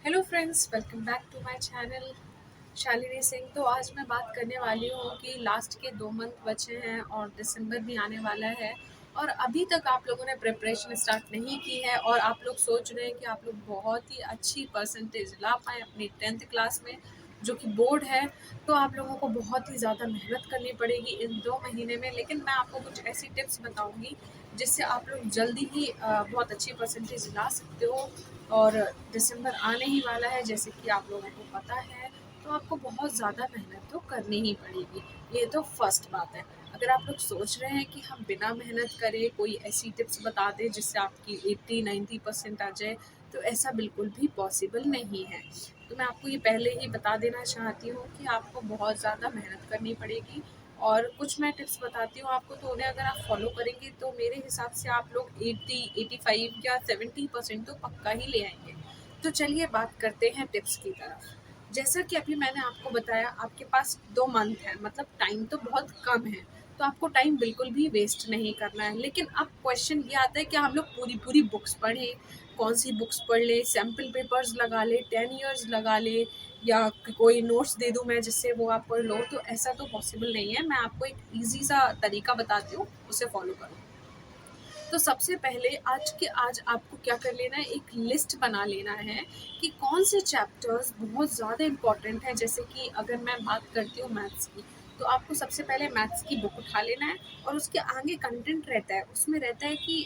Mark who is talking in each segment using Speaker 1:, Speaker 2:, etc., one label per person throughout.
Speaker 1: Hello friends, welcome back to my channel Shalini Singh. तो आज मैं बात करने वाली हूँ कि लास्ट के 2 मंथ बचे हैं और दिसंबर भी आने वाला है और अभी तक आप लोगों ने प्रिपरेशन स्टार्ट नहीं की है और आप लोग सोच रहे हैं कि आप लोग बहुत ही अच्छी परसेंटेज ला पाएँ अपनी 10th क्लास में, जो कि बोर्ड है। तो आप लोगों को बहुत ही ज़्यादा मेहनत करनी पड़ेगी इन 2 महीने में, लेकिन मैं आपको कुछ ऐसी टिप्स बताऊँगी जिससे आप लोग जल्दी ही बहुत अच्छी परसेंटेज ला सकते हो। और दिसंबर आने ही वाला है जैसे कि आप लोगों को पता है, तो आपको बहुत ज़्यादा मेहनत तो करनी ही पड़ेगी। ये तो फर्स्ट बात है। अगर आप लोग सोच रहे हैं कि हम बिना मेहनत करे कोई ऐसी टिप्स बता दें जिससे आपकी 80-90% आ जाए, तो ऐसा बिल्कुल भी पॉसिबल नहीं है। तो मैं आपको ये पहले ही बता देना चाहती हूँ कि आपको बहुत ज़्यादा मेहनत करनी पड़ेगी और कुछ मैं टिप्स बताती हूँ आपको, तो उन्हें अगर आप फॉलो करेंगे तो मेरे हिसाब से आप लोग 80-85 या 70% तो पक्का ही ले आएंगे। तो चलिए बात करते हैं टिप्स की तरफ। जैसा कि अभी मैंने आपको बताया, आपके पास 2 मंथ है, मतलब टाइम तो बहुत कम है। तो आपको टाइम बिल्कुल भी वेस्ट नहीं करना है, लेकिन अब क्वेश्चन ये आता है कि हम लोग पूरी पूरी बुक्स पढ़ें, कौन सी बुक्स पढ़ लें, सैम्पल पेपर्स लगा ले, 10 ईयर्स लगा ले, या कोई नोट्स दे दूँ मैं जिससे वो आप पढ़ लो। तो ऐसा तो पॉसिबल नहीं है। मैं आपको एक ईजी सा तरीका बताती हूँ, उसे फॉलो करो। तो सबसे पहले आज आपको क्या कर लेना है, एक लिस्ट बना लेना है कि कौन से चैप्टर्स बहुत ज़्यादा इम्पॉर्टेंट हैं। जैसे कि अगर मैं बात करती हूँ मैथ्स की, तो आपको सबसे पहले मैथ्स की बुक उठा लेना है और उसके आगे कंटेंट रहता है, उसमें रहता है कि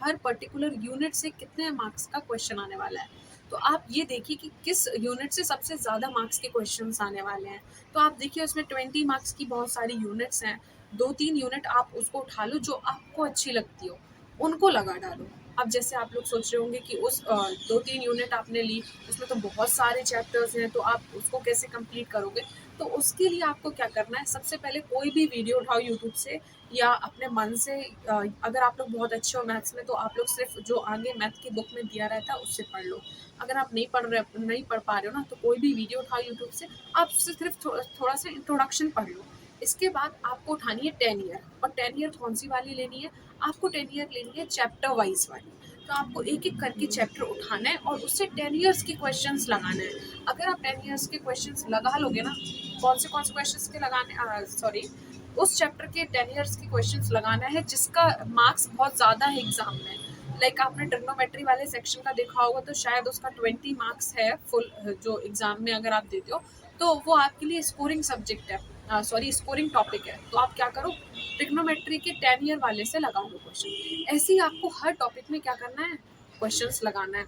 Speaker 1: हर पर्टिकुलर यूनिट से कितने मार्क्स का क्वेश्चन आने वाला है। तो आप ये देखिए कि किस यूनिट से सबसे ज़्यादा मार्क्स के क्वेश्चंस आने वाले हैं। तो आप देखिए उसमें 20 मार्क्स की बहुत सारी यूनिट्स हैं। 2-3 यूनिट आप उसको उठा लो जो आपको अच्छी लगती हो, उनको लगा डालो। अब जैसे आप लोग सोच रहे होंगे कि उस 2-3 यूनिट आपने ली, उसमें तो बहुत सारे चैप्टर्स हैं, तो आप उसको कैसे कंप्लीट करोगे? तो उसके लिए आपको क्या करना है, सबसे पहले कोई भी वीडियो उठाओ यूट्यूब से या अपने मन से। अगर आप लोग बहुत अच्छे हो मैथ्स में, तो आप लोग सिर्फ जो आगे मैथ की बुक में दिया रहता है उससे पढ़ लो। अगर आप नहीं पढ़ पा रहे हो ना, तो कोई भी वीडियो उठाओ यूट्यूब से, आप उससे सिर्फ थोड़ा सा इंट्रोडक्शन पढ़ लो। इसके बाद आपको उठानी है 10 ईयर। और 10 ईयर कौन सी वाली लेनी है? आपको 10 ईयर लेनी है चैप्टर वाइज वाली। तो आपको एक एक करके चैप्टर उठाना है और उससे 10 ईयर्स के क्वेश्चंस लगाना है। अगर आप 10 ईयर्स के क्वेश्चंस लगा लोगे ना, कौन से क्वेश्चंस के लगाने, सॉरी, उस चैप्टर के 10 ईयर्स के क्वेश्चंस लगाना है जिसका मार्क्स बहुत ज़्यादा है एग्जाम में। लाइक आपने ट्रिग्नोमेट्री वाले सेक्शन का देखा होगा, तो शायद उसका 20 मार्क्स है फुल, जो एग्जाम में अगर आप देते हो, तो वो आपके लिए स्कोरिंग सब्जेक्ट है, सॉरी स्कोरिंग टॉपिक है। तो आप क्या करो, ट्रिग्नोमेट्री के 10 ईयर वाले से लगा लो क्वेश्चन। ऐसे ही आपको हर टॉपिक में क्या करना है, क्वेश्चंस लगाना है।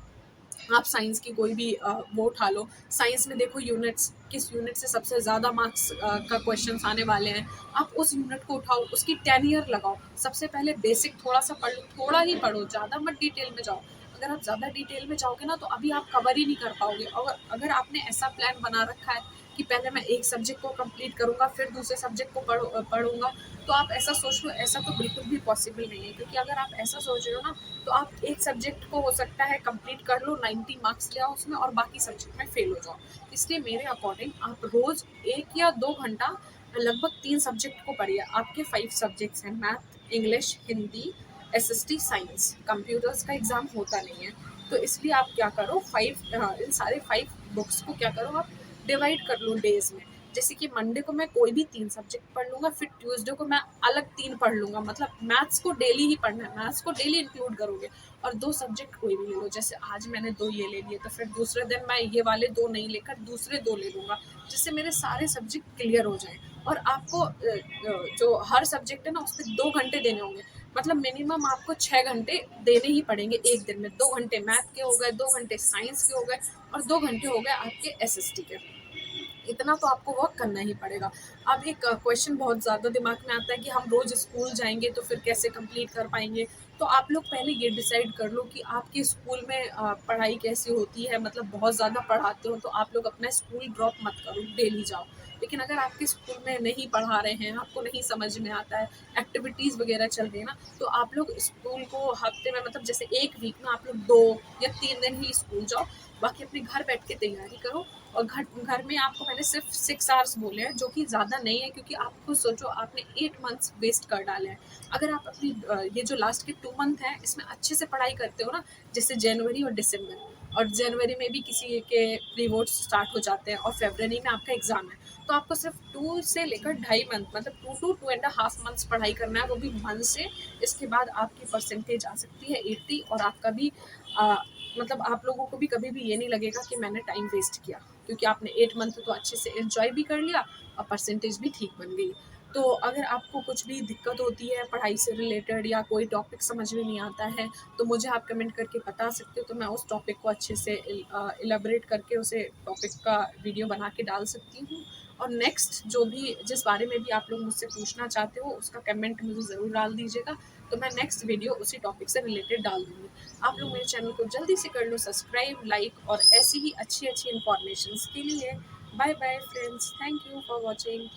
Speaker 1: आप साइंस की कोई भी वो उठा लो। साइंस में देखो यूनिट्स, किस यूनिट से सबसे ज़्यादा मार्क्स का क्वेश्चंस आने वाले हैं। आप उस यूनिट को उठाओ, उसकी 10 ईयर लगाओ। सबसे पहले बेसिक थोड़ा सा पढ़ लो, थोड़ा ही पढ़ो, ज़्यादा मत डिटेल में जाओ। अगर आप ज़्यादा डिटेल में जाओगे ना, तो अभी आप कवर ही नहीं कर पाओगे। और अगर आपने ऐसा प्लान बना रखा है कि पहले मैं एक सब्जेक्ट को कंप्लीट करूँगा, फिर दूसरे सब्जेक्ट को पढ़ूंगा, तो आप ऐसा सोच लो, ऐसा तो बिल्कुल भी पॉसिबल नहीं है। क्योंकि अगर आप ऐसा सोच रहे हो ना, तो आप एक सब्जेक्ट को हो सकता है कंप्लीट कर लो, 90 मार्क्स ले आओ उसमें, और बाकी सब्जेक्ट में फेल हो जाओ। इसलिए मेरे अकॉर्डिंग आप रोज 1 या 2 घंटा लगभग 3 सब्जेक्ट को पढ़िए। आपके 5 सब्जेक्ट्स हैं, math, English, Hindi, SST, science. Computers का एग्जाम होता नहीं है, तो इसलिए आप क्या करो, इन सारे 5 बुक्स को क्या करो, आप डिवाइड कर लो डेज में। जैसे कि मंडे को मैं कोई भी 3 सब्जेक्ट पढ़ लूंगा, फिर ट्यूसडे को मैं अलग 3 पढ़ लूंगा। मतलब मैथ्स को डेली ही पढ़ना है, मैथ्स को डेली इंक्लूड करोगे। और 2 सब्जेक्ट कोई भी ले लो, जैसे आज मैंने 2 ये ले लिए, तो फिर दूसरे दिन मैं ये वाले 2 नहीं लेकर दूसरे 2 ले लूंगा, जिससे मेरे सारे सब्जेक्ट क्लियर हो जाए। और आपको जो हर सब्जेक्ट है ना, उस पर 2 घंटे देने होंगे। मतलब मिनिमम आपको 6 घंटे देने ही पड़ेंगे एक दिन में। 2 घंटे मैथ के हो गए, 2 घंटे साइंस के हो गए, और 2 घंटे हो गए आपके एसएसटी के। इतना तो आपको वर्क करना ही पड़ेगा। अब एक क्वेश्चन बहुत ज़्यादा दिमाग में आता है कि हम रोज़ स्कूल जाएँगे तो फिर कैसे कंप्लीट कर पाएँगे? तो आप लोग पहले ये डिसाइड कर लो कि आपके स्कूल में पढ़ाई कैसी होती है। मतलब बहुत ज़्यादा पढ़ाते हो तो आप लोग अपना स्कूल ड्रॉप मत करो, डेली जाओ। लेकिन अगर आपके स्कूल में नहीं पढ़ा रहे हैं, आपको नहीं समझ में आता है, एक्टिविटीज़ वगैरह चल रही है ना, तो आप लोग स्कूल को हफ्ते में, मतलब जैसे 1 वीक में आप लोग 2 या 3 दिन ही स्कूल जाओ, बाकी अपने घर बैठ के तैयारी करो। और घर घर में आपको मैंने सिर्फ 6 आवर्स बोले हैं, जो कि ज़्यादा नहीं है, क्योंकि आप खुद सोचो, आपने 8 मंथ्स वेस्ट कर डाले हैं। अगर आप अपनी ये जो लास्ट के 2 मंथ हैं, इसमें अच्छे से पढ़ाई करते हो ना, जैसे जनवरी और दिसंबर, और जनवरी में भी किसी के प्री बोर्ड्स स्टार्ट हो जाते हैं और फरवरी में आपका एग्ज़ाम है। तो आपको सिर्फ 2 से लेकर ढाई मंथ, मतलब 2 टू 2.5 मंथ्स पढ़ाई करना है, वो भी मन से। इसके बाद आपकी परसेंटेज आ सकती है 80, और आपका भी मतलब आप लोगों को भी कभी भी ये नहीं लगेगा कि मैंने टाइम वेस्ट किया, क्योंकि आपने 8 मंथ तो अच्छे से एंजॉय भी कर लिया और परसेंटेज भी ठीक बन गई। तो अगर आपको कुछ भी दिक्कत होती है पढ़ाई से रिलेटेड या कोई टॉपिक समझ में नहीं आता है, तो मुझे आप कमेंट करके बता सकते हो, तो मैं उस टॉपिक को अच्छे से इलेबोरेट करके उसे टॉपिक का वीडियो बना के डाल सकती हूँ। और नेक्स्ट जो भी जिस बारे में भी आप लोग मुझसे पूछना चाहते हो उसका कमेंट मुझे ज़रूर डाल दीजिएगा, तो मैं नेक्स्ट वीडियो उसी टॉपिक से रिलेटेड डाल दूँगी। आप लोग मेरे चैनल को जल्दी से कर लो सब्सक्राइब, लाइक, और ऐसी ही अच्छी अच्छी इन्फॉर्मेशन के लिए। Bye bye friends, thank you for watching.